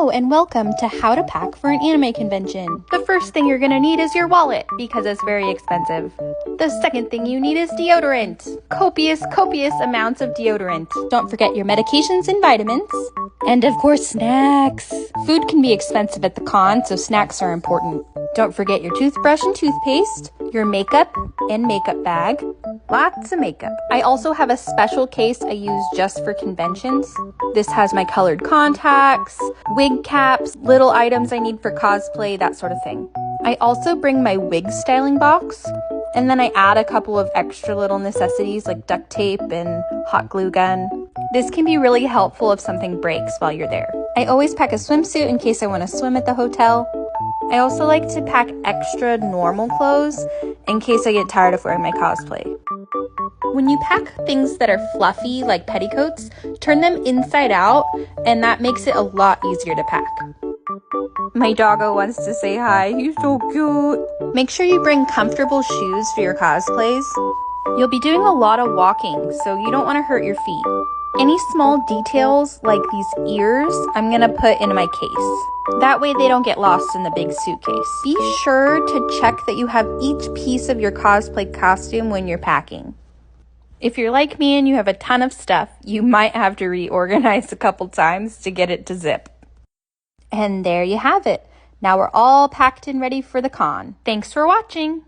Hello and welcome to How to Pack for an Anime Convention. The first thing you're gonna need is your wallet because it's very expensive. The second thing you need is deodorant. Copious amounts of deodorant. Don't forget your medications and vitamins. And of course, snacks. Food can be expensive at the con, so snacks are important. Don't forget your toothbrush and toothpaste, your makeup and makeup bag. Lots of makeup. I also have a special case I use just for conventions. This has my colored contacts, wig caps, little items I need for cosplay, that sort of thing. I also bring my wig styling box, and then I add a couple of extra little necessities like duct tape and hot glue gun. This can be really helpful if something breaks while you're there. I always pack a swimsuit in case I want to swim at the hotel. I also like to pack extra normal clothes in case I get tired of wearing my cosplay. When you pack things that are fluffy, like petticoats, turn them inside out, and that makes it a lot easier to pack. My doggo wants to say hi. He's so cute. Make sure you bring comfortable shoes for your cosplays. You'll be doing a lot of walking, so you don't want to hurt your feet. Any small details, like these ears, I'm gonna put in my case. That way they don't get lost in the big suitcase. Be sure to check that you have each piece of your cosplay costume when you're packing. If you're like me and you have a ton of stuff, you might have to reorganize a couple times to get it to zip. And there you have it. Now we're all packed and ready for the con. Thanks for watching.